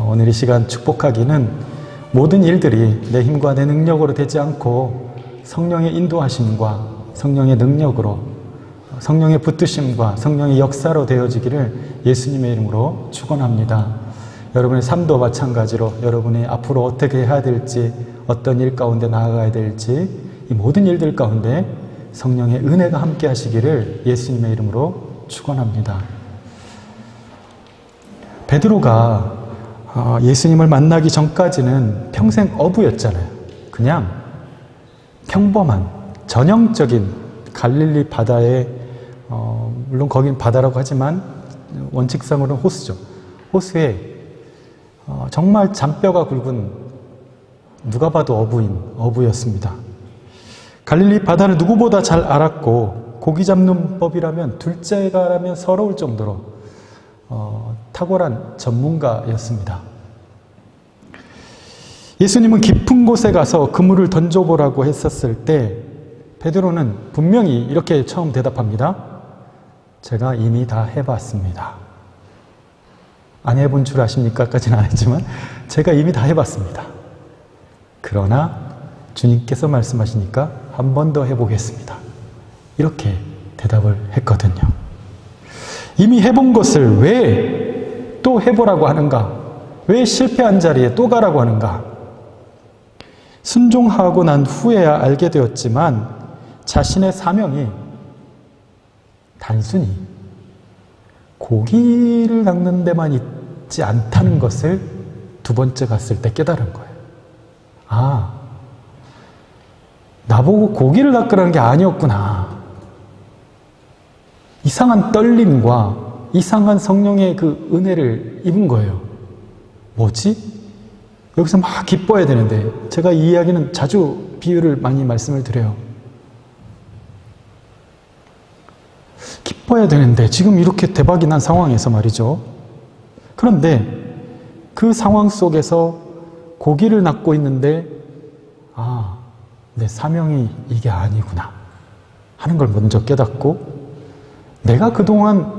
오늘 이 시간 축복하기는 모든 일들이 내 힘과 내 능력으로 되지 않고 성령의 인도하심과 성령의 능력으로, 성령의 붙드심과 성령의 역사로 되어지기를 예수님의 이름으로 축원합니다. 여러분의 삶도 마찬가지로 여러분이 앞으로 어떻게 해야 될지, 어떤 일 가운데 나아가야 될지, 이 모든 일들 가운데 성령의 은혜가 함께 하시기를 예수님의 이름으로 축원합니다. 베드로가 예수님을 만나기 전까지는 평생 어부였잖아요. 그냥 평범한 전형적인 갈릴리 바다에, 물론 거긴 바다라고 하지만 원칙상으로는 호수죠. 호수에 정말 잔뼈가 굵은, 누가 봐도 어부였습니다. 갈릴리 바다를 누구보다 잘 알았고 고기 잡는 법이라면 둘째가라면 서러울 정도로 탁월한 전문가였습니다. 예수님은 깊은 곳에 가서 그물을 던져보라고 했었을 때 베드로는 분명히 이렇게 처음 대답합니다. 제가 이미 다 해봤습니다. 안 해본 줄 아십니까? 까지는 안 했지만 제가 이미 다 해봤습니다. 그러나 주님께서 말씀하시니까 한 번 더 해보겠습니다. 이렇게 대답을 했거든요. 이미 해본 것을 왜 또 해보라고 하는가? 왜 실패한 자리에 또 가라고 하는가? 순종하고 난 후에야 알게 되었지만 자신의 사명이 단순히 고기를 낚는 데만 있지 않다는 것을 두 번째 갔을 때 깨달은 거예요. 아, 나보고 고기를 낚으라는 게 아니었구나. 이상한 떨림과 이상한 성령의 그 은혜를 입은 거예요. 뭐지? 여기서 막 기뻐야 되는데, 제가 이 이야기는 자주 비유를 많이 말씀을 드려요. 기뻐야 되는데 지금 이렇게 대박이 난 상황에서 말이죠. 그런데 그 상황 속에서 고기를 낚고 있는데, 아, 내 사명이 이게 아니구나 하는 걸 먼저 깨닫고, 내가 그동안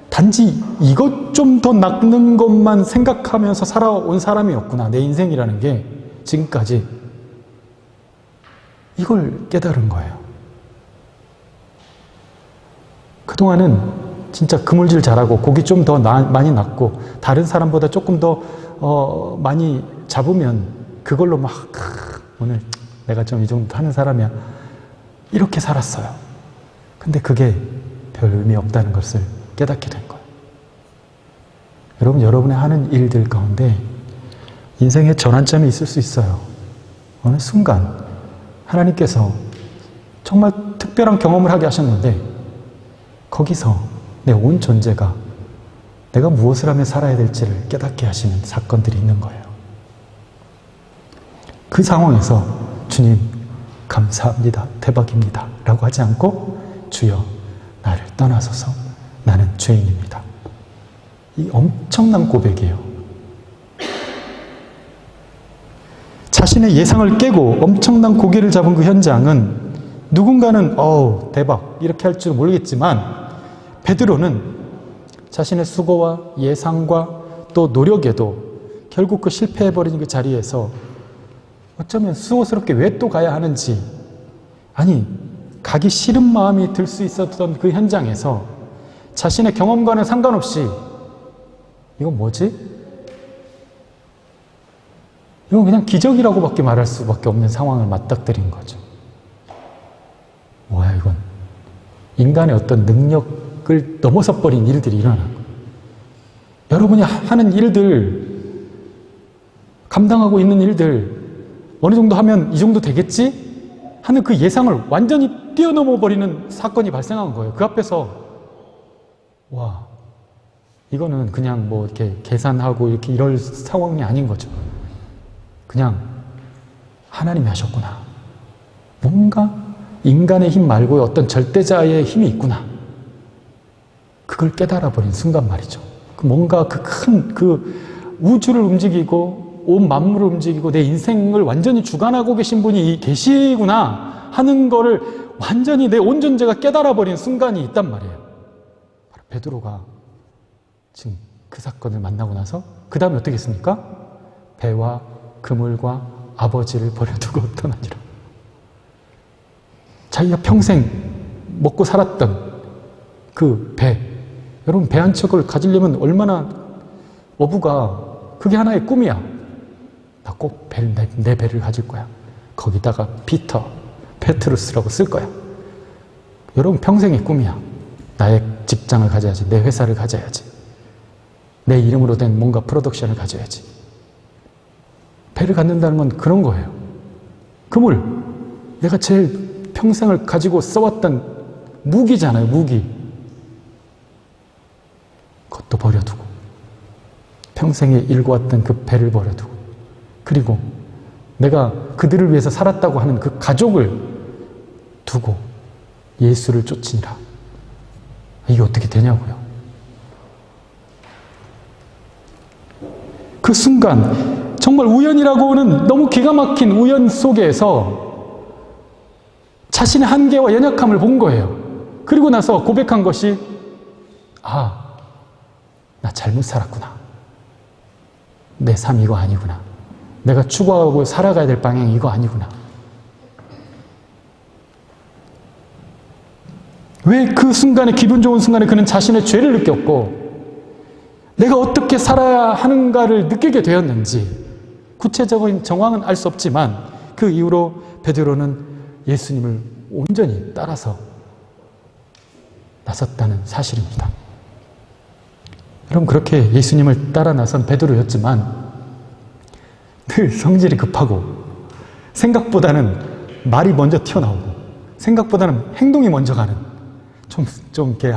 단지 이것 좀 더 낚는 것만 생각하면서 살아온 사람이었구나. 내 인생이라는 게 지금까지. 이걸 깨달은 거예요. 그동안은 진짜 그물질 잘하고 고기 좀 더 많이 낚고 다른 사람보다 조금 더 많이 잡으면 그걸로 막 오늘 내가 좀 이 정도 하는 사람이야. 이렇게 살았어요. 근데 그게 별 의미 없다는 것을 깨닫게 된 거예요. 여러분, 여러분의 하는 일들 가운데 인생의 전환점이 있을 수 있어요. 어느 순간 하나님께서 정말 특별한 경험을 하게 하셨는데 거기서 내 온 존재가 내가 무엇을 하며 살아야 될지를 깨닫게 하시는 사건들이 있는 거예요. 그 상황에서 주님 감사합니다, 대박입니다 라고 하지 않고 주여 나를 떠나소서, 나는 죄인입니다. 이 엄청난 고백이에요. 자신의 예상을 깨고 엄청난 고기를 잡은 그 현장은 누군가는 대박 이렇게 할 줄 모르겠지만 베드로는 자신의 수고와 예상과 또 노력에도 결국 그 실패해버린 그 자리에서 어쩌면 수고스럽게 왜 또 가야 하는지, 아니 가기 싫은 마음이 들 수 있었던 그 현장에서 자신의 경험과는 상관없이 이건 뭐지? 이건 그냥 기적이라고밖에 말할 수밖에 없는 상황을 맞닥뜨린 거죠. 뭐야 이건? 인간의 어떤 능력을 넘어서 버린 일들이 일어나는 거예요. 여러분이 하는 일들, 감당하고 있는 일들 어느 정도 하면 이 정도 되겠지? 하는 그 예상을 완전히 뛰어넘어 버리는 사건이 발생한 거예요. 그 앞에서 와, 이거는 그냥 뭐 이렇게 계산하고 이렇게 이럴 상황이 아닌 거죠. 그냥 하나님이 하셨구나. 뭔가 인간의 힘 말고 어떤 절대자의 힘이 있구나. 그걸 깨달아 버린 순간 말이죠. 뭔가 그 큰 그 우주를 움직이고 온 만물을 움직이고 내 인생을 완전히 주관하고 계신 분이 계시구나 하는 거를 완전히 내 온 존재가 깨달아 버린 순간이 있단 말이에요. 바로 베드로가 지금 그 사건을 만나고 나서 그 다음에 어떻게 했습니까? 배와 그물과 아버지를 버려두고 떠나니라. 자기가 평생 먹고 살았던 그 배, 여러분 배 한 척을 가지려면 얼마나 어부가 그게 하나의 꿈이야. 나 꼭 내 배를 가질 거야. 거기다가 피터, 페트루스라고 쓸 거야. 여러분 평생의 꿈이야. 나의 직장을 가져야지. 내 회사를 가져야지. 내 이름으로 된 뭔가 프로덕션을 가져야지. 배를 갖는다는 건 그런 거예요. 그물, 내가 제일 평생을 가지고 써왔던 무기잖아요. 무기. 그것도 버려두고 평생에 일궈왔던 그 배를 버려두고 그리고 내가 그들을 위해서 살았다고 하는 그 가족을 두고 예수를 쫓으니라. 이게 어떻게 되냐고요. 그 순간 정말 우연이라고는 너무 기가 막힌 우연 속에서 자신의 한계와 연약함을 본 거예요. 그리고 나서 고백한 것이 나 잘못 살았구나. 내 삶 이거 아니구나. 내가 추구하고 살아가야 될 방향 이거 아니구나. 왜 그 순간에 기분 좋은 순간에 그는 자신의 죄를 느꼈고 내가 어떻게 살아야 하는가를 느끼게 되었는지 구체적인 정황은 알 수 없지만 그 이후로 베드로는 예수님을 온전히 따라서 나섰다는 사실입니다. 여러분 그렇게 예수님을 따라 나선 베드로였지만 늘 성질이 급하고 생각보다는 말이 먼저 튀어나오고 생각보다는 행동이 먼저 가는 좀 이렇게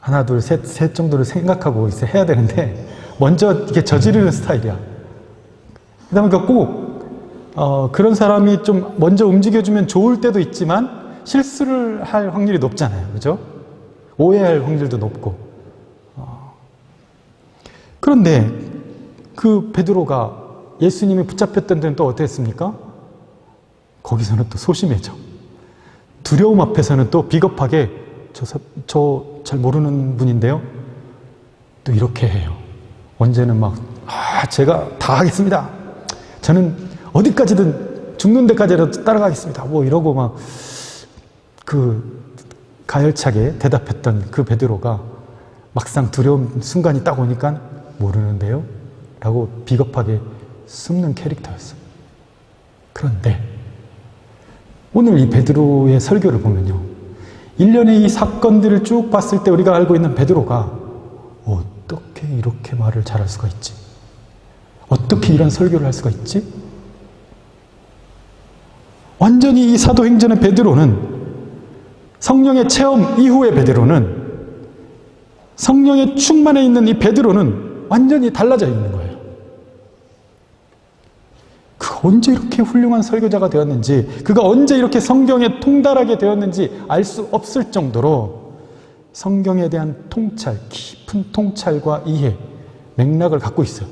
하나 둘 셋 정도를 생각하고 해야 되는데 먼저 이렇게 저지르는 스타일이야. 그다음에 꼭 그런 사람이 좀 먼저 움직여주면 좋을 때도 있지만 실수를 할 확률이 높잖아요. 그죠? 오해할 확률도 높고. 그런데 그 베드로가 예수님이 붙잡혔던 데는 또 어땠습니까? 거기서는 또 소심해져. 두려움 앞에서는 또 비겁하게 저 잘 모르는 분인데요. 또 이렇게 해요. 언제는 막 제가 다 하겠습니다. 저는 어디까지든 죽는 데까지라도 따라가겠습니다. 뭐 이러고 막 그 가열차게 대답했던 그 베드로가 막상 두려운 순간이 딱 오니까 모르는데요? 라고 비겁하게 숨는 캐릭터였어요. 그런데 오늘 이 베드로의 설교를 보면요. 일련의 이 사건들을 쭉 봤을 때 우리가 알고 있는 베드로가 어떻게 이렇게 말을 잘할 수가 있지? 어떻게 이런 설교를 할 수가 있지? 완전히 이 사도행전의 베드로는 성령의 체험 이후의 베드로는 성령의 충만해 있는 이 베드로는 완전히 달라져 있는 거예요. 그가 언제 이렇게 훌륭한 설교자가 되었는지, 그가 언제 이렇게 성경에 통달하게 되었는지 알 수 없을 정도로 성경에 대한 통찰, 깊은 통찰과 이해, 맥락을 갖고 있어요.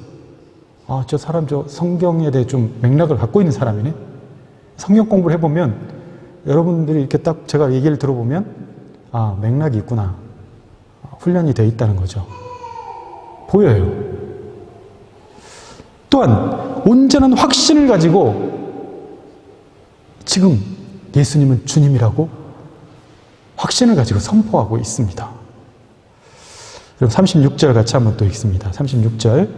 저 사람 성경에 대해 좀 맥락을 갖고 있는 사람이네. 성경 공부를 해보면 여러분들이 이렇게 딱 제가 얘기를 들어보면 맥락이 있구나. 훈련이 되어 있다는 거죠. 보여요. 또한 온전한 확신을 가지고 지금 예수님은 주님이라고 확신을 가지고 선포하고 있습니다. 그럼 36절 같이 한번 또 읽습니다. 36절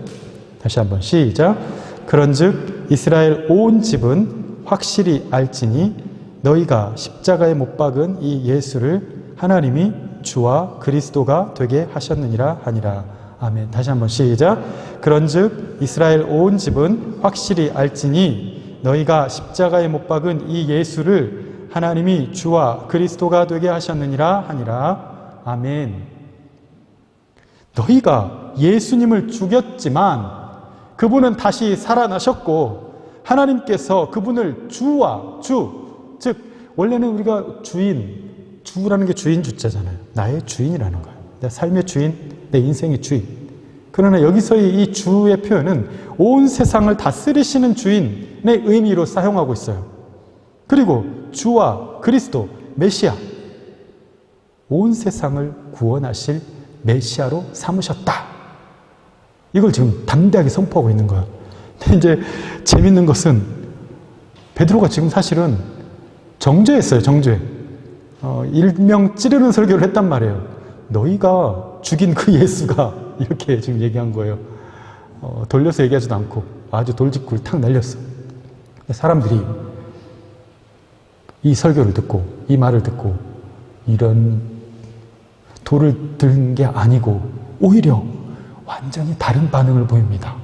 다시 한번 시작. 그런즉 이스라엘 온 집은 확실히 알지니 너희가 십자가에 못 박은 이 예수를 하나님이 주와 그리스도가 되게 하셨느니라 하니라. 아멘. 다시 한번 시작. 그런즉 이스라엘 온 집은 확실히 알지니 너희가 십자가에 못 박은 이 예수를 하나님이 주와 그리스도가 되게 하셨느니라 하니라. 아멘. 너희가 예수님을 죽였지만 그분은 다시 살아나셨고 하나님께서 그분을 주와 즉 원래는 우리가 주라는 게 주인 주자잖아요. 나의 주인이라는 거예요. 내 삶의 주인, 내 인생의 주인. 그러나 여기서의 이 주의 표현은 온 세상을 다스리시는 주인의 의미로 사용하고 있어요. 그리고 주와 그리스도, 메시아, 온 세상을 구원하실 메시아로 삼으셨다. 이걸 지금 담대하게 선포하고 있는 거야. 근데 이제 재밌는 것은 베드로가 지금 사실은 정죄했어요. 정죄. 일명 찌르는 설교를 했단 말이에요. 너희가 죽인 그 예수가, 이렇게 지금 얘기한 거예요. 돌려서 얘기하지도 않고 아주 돌직구를 탁 날렸어. 사람들이 이 설교를 듣고, 이 말을 듣고, 이런 돌을 든 게 아니고 오히려 완전히 다른 반응을 보입니다.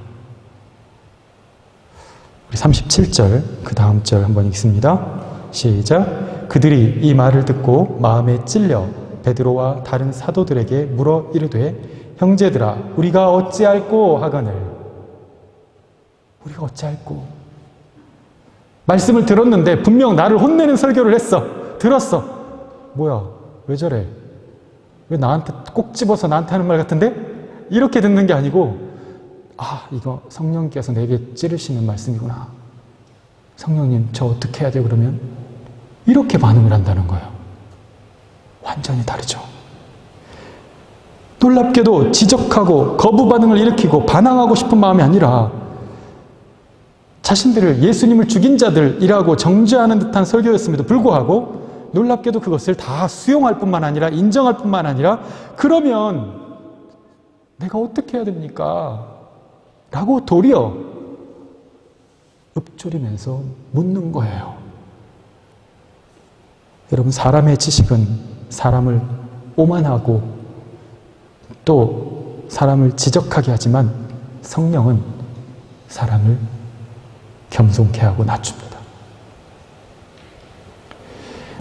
우리 37절, 그 다음 절 한번 읽습니다. 시작. 그들이 이 말을 듣고 마음에 찔려 베드로와 다른 사도들에게 물어 이르되, 형제들아, 우리가 어찌할꼬 하거늘. 우리가 어찌할꼬. 말씀을 들었는데 분명 나를 혼내는 설교를 했어. 들었어. 뭐야, 왜 저래? 왜 나한테 꼭 집어서 나한테 하는 말 같은데? 이렇게 듣는 게 아니고, 아, 이거 성령께서 내게 찌르시는 말씀이구나. 성령님, 저 어떻게 해야 돼요, 그러면? 이렇게 반응을 한다는 거예요. 완전히 다르죠. 놀랍게도 지적하고 거부 반응을 일으키고 반항하고 싶은 마음이 아니라 자신들을 예수님을 죽인 자들이라고 정죄하는 듯한 설교였음에도 불구하고 놀랍게도 그것을 다 수용할 뿐만 아니라 인정할 뿐만 아니라, 그러면 내가 어떻게 해야 됩니까? 라고 도리어 읊조리면서 묻는 거예요. 여러분, 사람의 지식은 사람을 오만하고 또 사람을 지적하게 하지만 성령은 사람을 겸손케 하고 낮춥니다.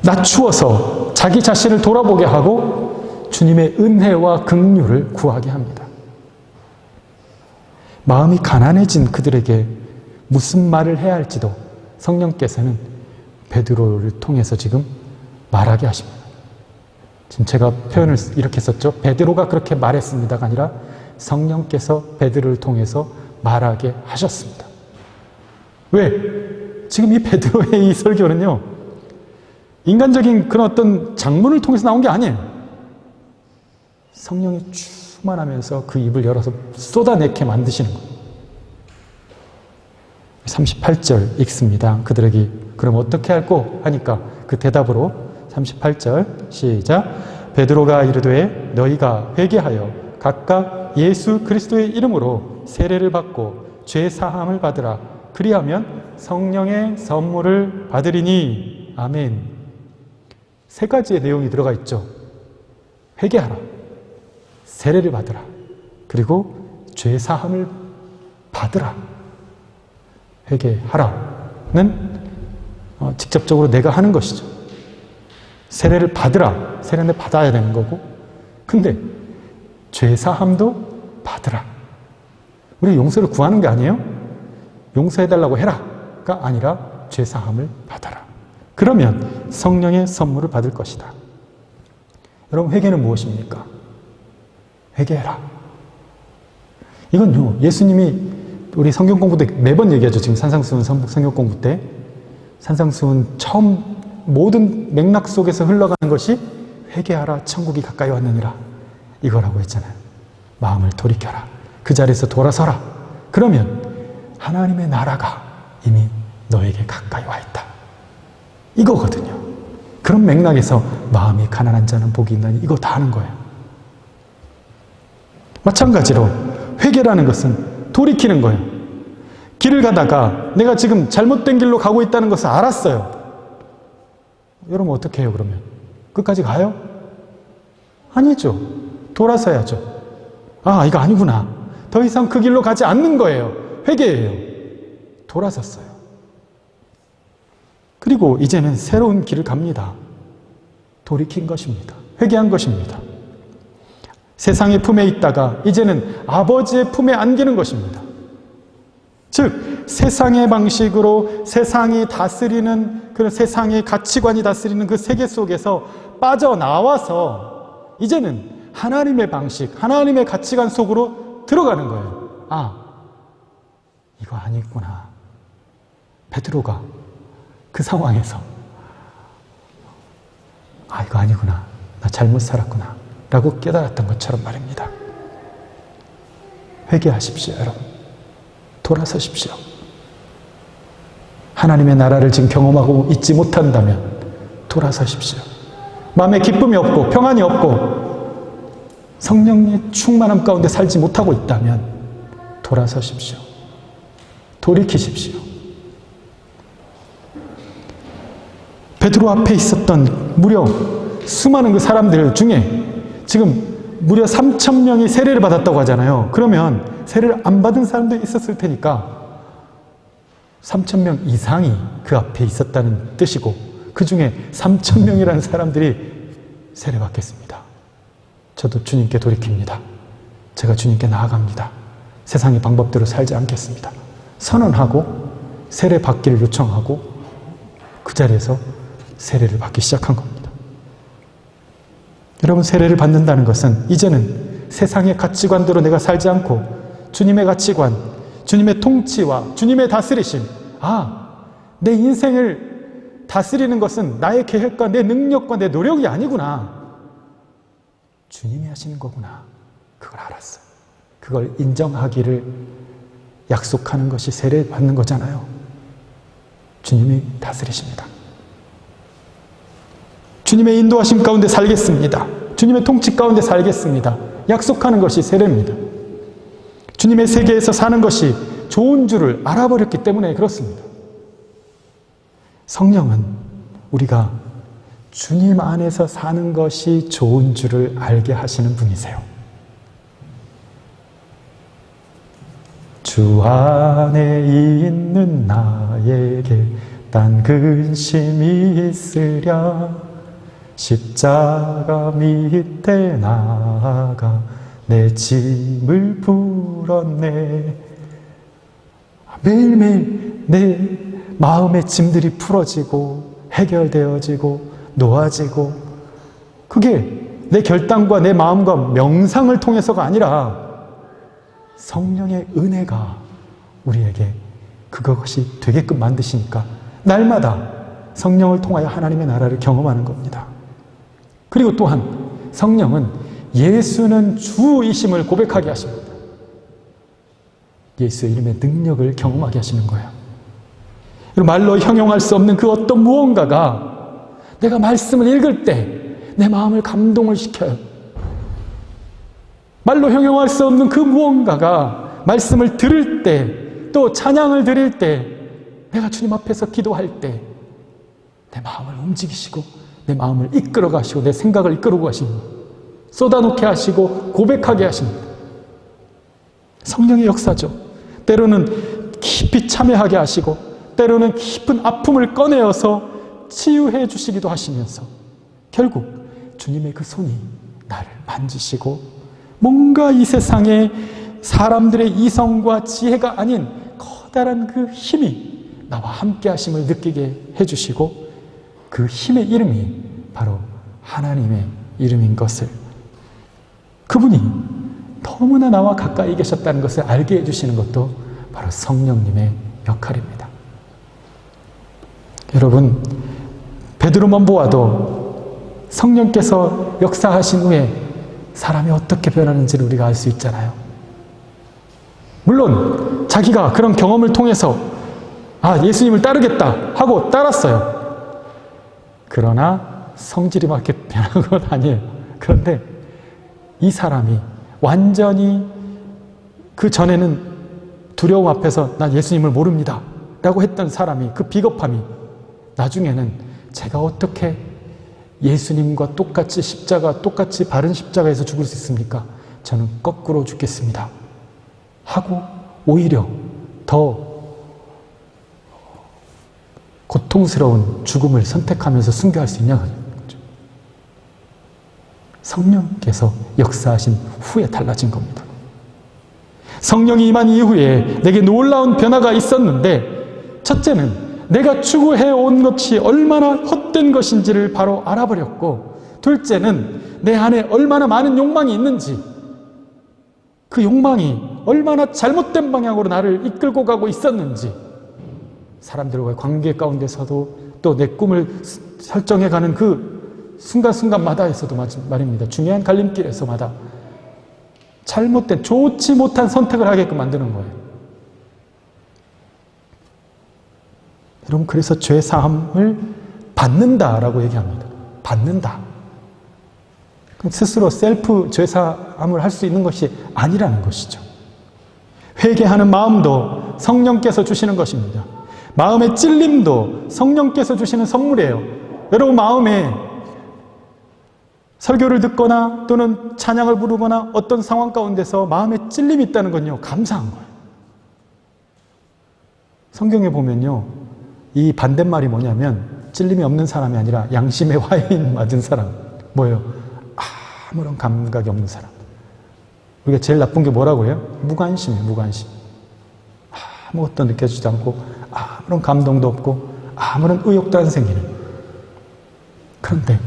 낮추어서 자기 자신을 돌아보게 하고 주님의 은혜와 긍휼을 구하게 합니다. 마음이 가난해진 그들에게 무슨 말을 해야 할지도 성령께서는 베드로를 통해서 지금 말하게 하십니다. 지금 제가 표현을 이렇게 썼죠. 베드로가 그렇게 말했습니다가 아니라 성령께서 베드로를 통해서 말하게 하셨습니다. 왜? 지금 이 베드로의 이 설교는요, 인간적인 그런 어떤 장문을 통해서 나온 게 아니에요. 성령이 충만하면서 그 입을 열어서 쏟아내게 만드시는 거예요. 38절 읽습니다. 그들에게 그럼 어떻게 할꼬 하니까 그 대답으로 38절 시작. 베드로가 이르되 너희가 회개하여 각각 예수 그리스도의 이름으로 세례를 받고 죄 사함을 받으라. 그리하면 성령의 선물을 받으리니. 아멘. 세 가지의 내용이 들어가 있죠. 회개하라, 세례를 받으라, 그리고 죄 사함을 받으라. 회개하라는 직접적으로 내가 하는 것이죠. 세례를 받으라, 세례는 받아야 되는 거고, 근데 죄 사함도 받으라. 우리 용서를 구하는 게 아니에요. 용서해달라고 해라가 아니라 죄 사함을 받아라. 그러면 성령의 선물을 받을 것이다. 여러분, 회개는 무엇입니까? 회개해라. 이건요, 예수님이 우리 성경 공부 때 매번 얘기하죠. 지금 산상수훈 성경 공부 때 산상수훈 처음 모든 맥락 속에서 흘러가는 것이 회개하라, 천국이 가까이 왔느니라, 이거라고 했잖아요. 마음을 돌이켜라, 그 자리에서 돌아서라. 그러면 하나님의 나라가 이미 너에게 가까이 와 있다, 이거거든요. 그런 맥락에서 마음이 가난한 자는 복이 있나니, 이거 다 하는 거예요. 마찬가지로 회개라는 것은 돌이키는 거예요. 길을 가다가 내가 지금 잘못된 길로 가고 있다는 것을 알았어요. 여러분 어떻게 해요? 그러면 끝까지 가요? 아니죠. 돌아서야죠. 아, 이거 아니구나. 더 이상 그 길로 가지 않는 거예요. 회개예요. 돌아섰어요. 그리고 이제는 새로운 길을 갑니다. 돌이킨 것입니다. 회개한 것입니다. 세상의 품에 있다가 이제는 아버지의 품에 안기는 것입니다. 즉, 세상의 방식으로 세상이 다스리는, 그런 세상의 가치관이 다스리는 그 세계 속에서 빠져나와서 이제는 하나님의 방식, 하나님의 가치관 속으로 들어가는 거예요. 아, 이거 아니구나. 베드로가 그 상황에서 아, 이거 아니구나. 나 잘못 살았구나. 라고 깨달았던 것처럼 말입니다. 회개하십시오, 여러분. 돌아서십시오. 하나님의 나라를 지금 경험하고 있지 못한다면 돌아서십시오. 마음에 기쁨이 없고 평안이 없고 성령의 충만함 가운데 살지 못하고 있다면 돌아서십시오. 돌이키십시오. 베드로 앞에 있었던 무려 수많은 그 사람들 중에 지금 무려 3,000명이 세례를 받았다고 하잖아요. 그러면 세례를 안 받은 사람도 있었을 테니까 3,000명 이상이 그 앞에 있었다는 뜻이고 그 중에 3,000명이라는 사람들이 세례받겠습니다. 저도 주님께 돌이킵니다. 제가 주님께 나아갑니다. 세상의 방법대로 살지 않겠습니다. 선언하고 세례 받기를 요청하고 그 자리에서 세례를 받기 시작한 겁니다. 여러분, 세례를 받는다는 것은 이제는 세상의 가치관대로 내가 살지 않고 주님의 가치관, 주님의 통치와 주님의 다스리심, 내 인생을 다스리는 것은 나의 계획과 내 능력과 내 노력이 아니구나. 주님이 하시는 거구나. 그걸 알았어요. 그걸 인정하기를 약속하는 것이 세례 받는 거잖아요. 주님이 다스리십니다. 주님의 인도하심 가운데 살겠습니다. 주님의 통치 가운데 살겠습니다. 약속하는 것이 세례입니다. 주님의 세계에서 사는 것이 좋은 줄을 알아버렸기 때문에 그렇습니다. 성령은 우리가 주님 안에서 사는 것이 좋은 줄을 알게 하시는 분이세요. 주 안에 있는 나에게 딴 근심이 있으랴 십자가 밑에 나아가 내 짐을 풀었네. 매일매일 내 마음의 짐들이 풀어지고 해결되어지고 놓아지고, 그게 내 결단과 내 마음과 명상을 통해서가 아니라 성령의 은혜가 우리에게 그것이 되게끔 만드시니까 날마다 성령을 통하여 하나님의 나라를 경험하는 겁니다. 그리고 또한 성령은 예수는 주이심을 고백하게 하십니다. 예수의 이름의 능력을 경험하게 하시는 거예요. 말로 형용할 수 없는 그 어떤 무언가가 내가 말씀을 읽을 때 내 마음을 감동을 시켜요. 말로 형용할 수 없는 그 무언가가 말씀을 들을 때, 또 찬양을 드릴 때, 내가 주님 앞에서 기도할 때 내 마음을 움직이시고 내 마음을 이끌어 가시고 내 생각을 이끌어 가시고 쏟아놓게 하시고 고백하게 하십니다. 성령의 역사죠. 때로는 깊이 참여하게 하시고 때로는 깊은 아픔을 꺼내어서 치유해 주시기도 하시면서 결국 주님의 그 손이 나를 만지시고 뭔가 이 세상에 사람들의 이성과 지혜가 아닌 커다란 그 힘이 나와 함께 하심을 느끼게 해주시고 그 힘의 이름이 바로 하나님의 이름인 것을, 그분이 너무나 나와 가까이 계셨다는 것을 알게 해주시는 것도 바로 성령님의 역할입니다. 여러분, 베드로만 보아도 성령께서 역사하신 후에 사람이 어떻게 변하는지를 우리가 알 수 있잖아요. 물론 자기가 그런 경험을 통해서 예수님을 따르겠다 하고 따랐어요. 그러나 성질이 막 이렇게 변한 건 아니에요. 그런데 이 사람이 완전히 그 전에는 두려움 앞에서 난 예수님을 모릅니다 라고 했던 사람이, 그 비겁함이 나중에는 제가 어떻게 예수님과 똑같이 똑같이 바른 십자가에서 죽을 수 있습니까? 저는 거꾸로 죽겠습니다 하고 오히려 더 고통스러운 죽음을 선택하면서 순교할 수 있냐는 거죠. 성령께서 역사하신 후에 달라진 겁니다. 성령이 임한 이후에 내게 놀라운 변화가 있었는데, 첫째는 내가 추구해온 것이 얼마나 헛된 것인지를 바로 알아버렸고, 둘째는 내 안에 얼마나 많은 욕망이 있는지, 그 욕망이 얼마나 잘못된 방향으로 나를 이끌고 가고 있었는지, 사람들과의 관계 가운데서도 또 내 꿈을 설정해가는 그 순간순간마다에서도 말입니다. 중요한 갈림길에서마다 잘못된, 좋지 못한 선택을 하게끔 만드는 거예요. 여러분, 그래서 죄사함을 받는다라고 얘기합니다. 받는다. 스스로 셀프 죄사함을 할 수 있는 것이 아니라는 것이죠. 회개하는 마음도 성령께서 주시는 것입니다. 마음의 찔림도 성령께서 주시는 선물이에요. 여러분 마음에 설교를 듣거나 또는 찬양을 부르거나 어떤 상황 가운데서 마음에 찔림이 있다는 건요, 감사한 거예요. 성경에 보면요, 이 반대말이 뭐냐면 찔림이 없는 사람이 아니라 양심의 화인 맞은 사람. 뭐예요? 아무런 감각이 없는 사람. 우리가 제일 나쁜 게 뭐라고 해요? 무관심이에요. 무관심. 아무것도 느껴지지 않고 아무런 감동도 없고 아무런 의욕도 안 생기는. 그런데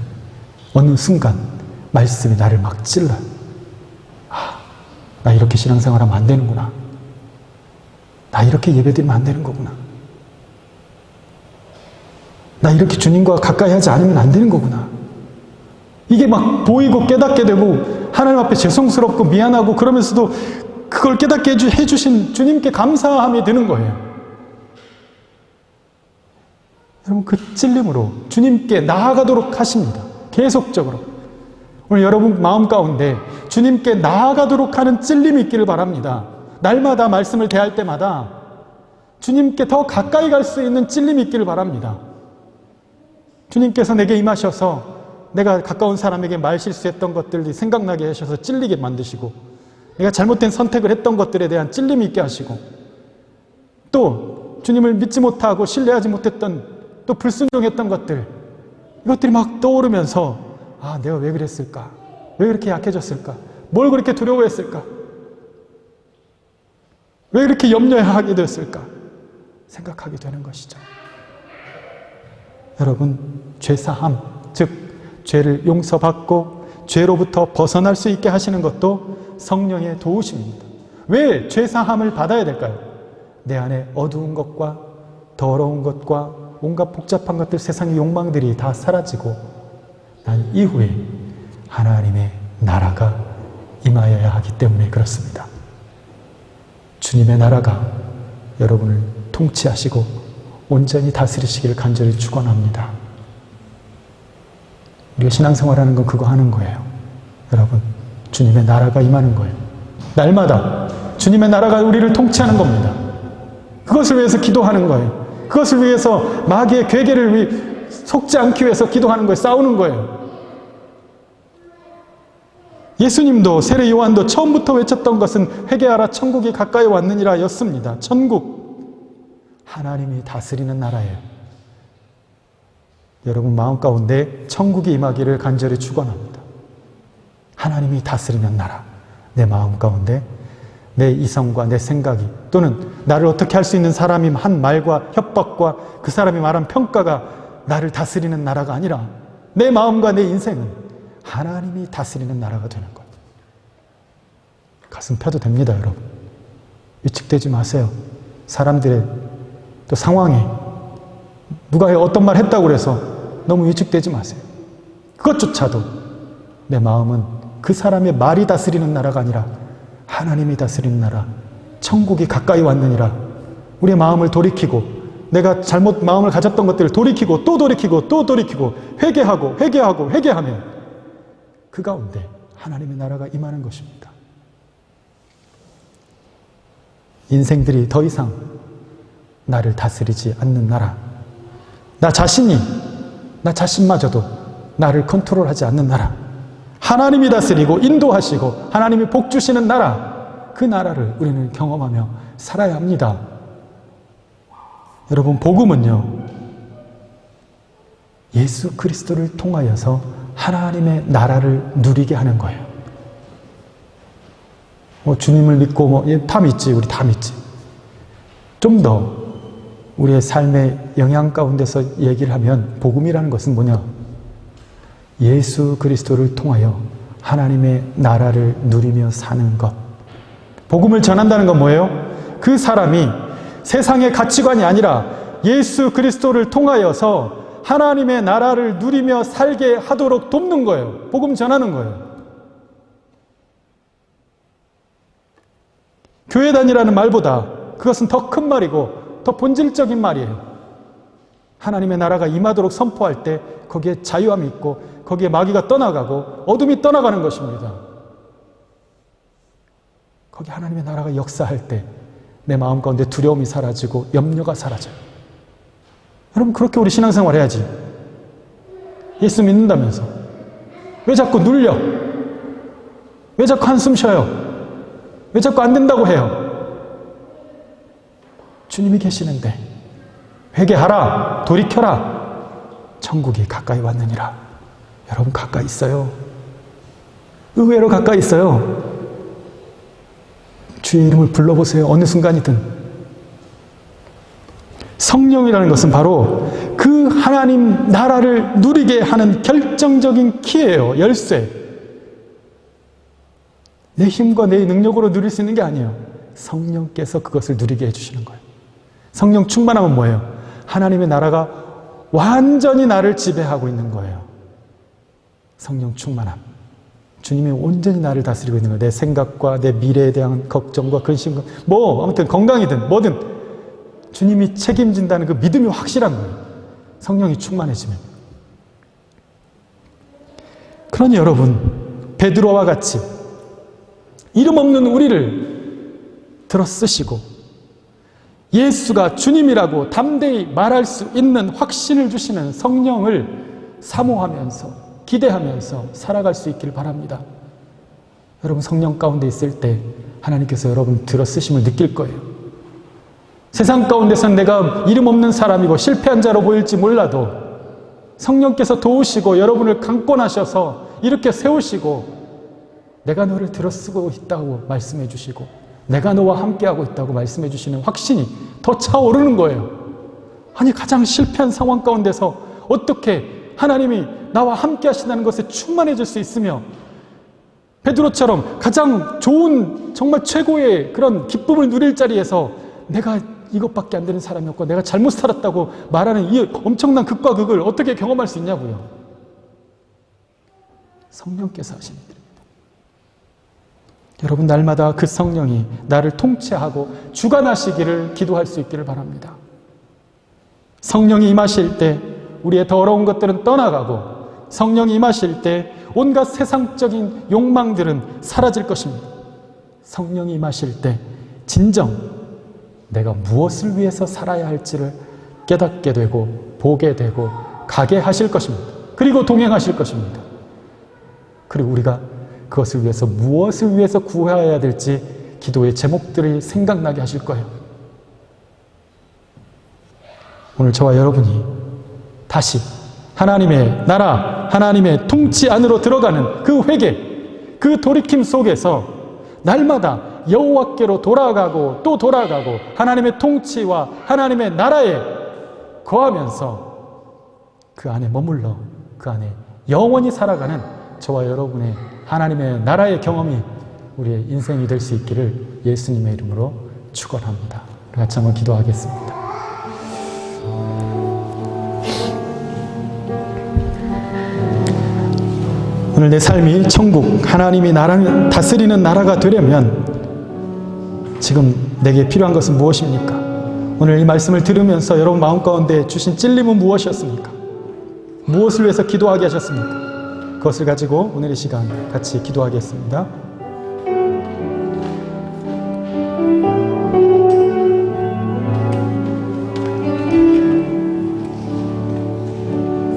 어느 순간 말씀이 나를 막 찔러요. 나 이렇게 신앙생활하면 안 되는구나. 나 이렇게 예배드리면 안 되는 거구나. 나 이렇게 주님과 가까이 하지 않으면 안 되는 거구나. 이게 막 보이고 깨닫게 되고 하나님 앞에 죄송스럽고 미안하고 그러면서도 그걸 깨닫게 해주신 주님께 감사함이 드는 거예요. 여러분, 그 찔림으로 주님께 나아가도록 하십니다. 계속적으로. 오늘 여러분 마음 가운데 주님께 나아가도록 하는 찔림이 있기를 바랍니다. 날마다 말씀을 대할 때마다 주님께 더 가까이 갈 수 있는 찔림이 있기를 바랍니다. 주님께서 내게 임하셔서 내가 가까운 사람에게 말 실수했던 것들이 생각나게 하셔서 찔리게 만드시고, 내가 잘못된 선택을 했던 것들에 대한 찔림이 있게 하시고, 또 주님을 믿지 못하고 신뢰하지 못했던, 또 불순종했던 것들, 이것들이 막 떠오르면서 내가 왜 그랬을까? 왜 그렇게 약해졌을까? 뭘 그렇게 두려워했을까? 왜 그렇게 염려하게 되었을까? 생각하게 되는 것이죠. 여러분, 죄사함, 즉 죄를 용서받고 죄로부터 벗어날 수 있게 하시는 것도 성령의 도우심입니다. 왜 죄사함을 받아야 될까요? 내 안에 어두운 것과 더러운 것과 온갖 복잡한 것들, 세상의 욕망들이 다 사라지고 난 이후에 하나님의 나라가 임하여야 하기 때문에 그렇습니다. 주님의 나라가 여러분을 통치하시고 온전히 다스리시기를 간절히 축원합니다. 우리가 신앙생활하는 건 그거 하는 거예요. 여러분, 주님의 나라가 임하는 거예요. 날마다 주님의 나라가 우리를 통치하는 겁니다. 그것을 위해서 기도하는 거예요. 그것을 위해서 마귀의 괴계를 속지 않기 위해서 기도하는 거예요. 싸우는 거예요. 예수님도, 세례 요한도 처음부터 외쳤던 것은 회개하라 천국이 가까이 왔느니라 였습니다. 천국, 하나님이 다스리는 나라예요. 여러분 마음 가운데 천국이 임하기를 간절히 축원합니다. 하나님이 다스리는 나라, 내 마음 가운데 내 이성과 내 생각이, 또는 나를 어떻게 할 수 있는 사람이 한 말과 협박과 그 사람이 말한 평가가 나를 다스리는 나라가 아니라 내 마음과 내 인생은 하나님이 다스리는 나라가 되는 거예요. 가슴 펴도 됩니다, 여러분. 위축되지 마세요. 사람들의 또 상황에 누가 어떤 말 했다고 그래서 너무 위축되지 마세요. 그것조차도 내 마음은 그 사람의 말이 다스리는 나라가 아니라 하나님이 다스리는 나라, 천국이 가까이 왔느니라. 우리의 마음을 돌이키고, 내가 잘못 마음을 가졌던 것들을 돌이키고 또 돌이키고 또 돌이키고 회개하고 회개하고 회개하면 그 가운데 하나님의 나라가 임하는 것입니다. 인생들이 더 이상 나를 다스리지 않는 나라, 나 자신마저도 나를 컨트롤하지 않는 나라, 하나님이 다스리고 인도하시고 하나님이 복 주시는 나라, 그 나라를 우리는 경험하며 살아야 합니다. 여러분, 복음은요, 예수 그리스도를 통하여서 하나님의 나라를 누리게 하는 거예요. 주님을 믿고 다 믿지, 우리 다 믿지. 좀 더 우리의 삶의 영향 가운데서 얘기를 하면 복음이라는 것은 뭐냐? 예수 그리스도를 통하여 하나님의 나라를 누리며 사는 것. 복음을 전한다는 건 뭐예요? 그 사람이 세상의 가치관이 아니라 예수 그리스도를 통하여서 하나님의 나라를 누리며 살게 하도록 돕는 거예요. 복음 전하는 거예요. 교회 다니라는 말보다 그것은 더 큰 말이고 더 본질적인 말이에요. 하나님의 나라가 임하도록 선포할 때 거기에 자유함이 있고 거기에 마귀가 떠나가고 어둠이 떠나가는 것입니다. 거기 하나님의 나라가 역사할 때 내 마음 가운데 두려움이 사라지고 염려가 사라져요. 여러분, 그렇게 우리 신앙생활 해야지. 예수 믿는다면서 왜 자꾸 눌려? 왜 자꾸 한숨 쉬어요? 왜 자꾸 안 된다고 해요? 주님이 계시는데 회개하라, 돌이켜라, 천국이 가까이 왔느니라. 여러분, 가까이 있어요. 의외로 가까이 있어요. 주의 이름을 불러보세요. 어느 순간이든. 성령이라는 것은 바로 그 하나님 나라를 누리게 하는 결정적인 키예요. 열쇠. 내 힘과 내 능력으로 누릴 수 있는 게 아니에요. 성령께서 그것을 누리게 해주시는 거예요. 성령 충만함은 뭐예요? 하나님의 나라가 완전히 나를 지배하고 있는 거예요. 성령 충만함. 주님이 온전히 나를 다스리고 있는 거예요. 내 생각과 내 미래에 대한 걱정과 근심과 아무튼 건강이든 뭐든 주님이 책임진다는 그 믿음이 확실한 거예요. 성령이 충만해지면. 그러니 여러분, 베드로와 같이 이름 없는 우리를 들어 쓰시고 예수가 주님이라고 담대히 말할 수 있는 확신을 주시는 성령을 사모하면서 기대하면서 살아갈 수 있기를 바랍니다. 여러분, 성령 가운데 있을 때 하나님께서 여러분 들어 쓰심을 느낄 거예요. 세상 가운데서는 내가 이름 없는 사람이고 실패한 자로 보일지 몰라도 성령께서 도우시고 여러분을 강권하셔서 이렇게 세우시고 내가 너를 들어 쓰고 있다고 말씀해 주시고 내가 너와 함께하고 있다고 말씀해 주시는 확신이 더 차오르는 거예요. 아니, 가장 실패한 상황 가운데서 어떻게 하나님이 나와 함께 하신다는 것에 충만해질 수 있으며 베드로처럼 가장 좋은 정말 최고의 그런 기쁨을 누릴 자리에서 내가 이것밖에 안 되는 사람이었고 내가 잘못 살았다고 말하는 이 엄청난 극과 극을 어떻게 경험할 수 있냐고요. 성령께서 하시는 일입니다. 여러분, 날마다 그 성령이 나를 통치하고 주관하시기를 기도할 수 있기를 바랍니다. 성령이 임하실 때 우리의 더러운 것들은 떠나가고 성령이 임하실 때 온갖 세상적인 욕망들은 사라질 것입니다. 성령이 임하실 때 진정 내가 무엇을 위해서 살아야 할지를 깨닫게 되고 보게 되고 가게 하실 것입니다. 그리고 동행하실 것입니다. 그리고 우리가 그것을 위해서 무엇을 위해서 구해야 될지 기도의 제목들이 생각나게 하실 거예요. 오늘 저와 여러분이 다시 하나님의 나라, 하나님의 통치 안으로 들어가는 그 회개, 그 돌이킴 속에서 날마다 여호와께로 돌아가고 또 돌아가고 하나님의 통치와 하나님의 나라에 거하면서 그 안에 머물러 그 안에 영원히 살아가는 저와 여러분의 하나님의 나라의 경험이 우리의 인생이 될 수 있기를 예수님의 이름으로 축원합니다. 같이 한번 기도하겠습니다. 오늘 내 삶이 천국, 하나님이 나라를 다스리는 나라가 되려면 지금 내게 필요한 것은 무엇입니까? 오늘 이 말씀을 들으면서 여러분 마음 가운데 주신 찔림은 무엇이었습니까? 무엇을 위해서 기도하게 하셨습니까? 그것을 가지고 오늘 이 시간 같이 기도하겠습니다.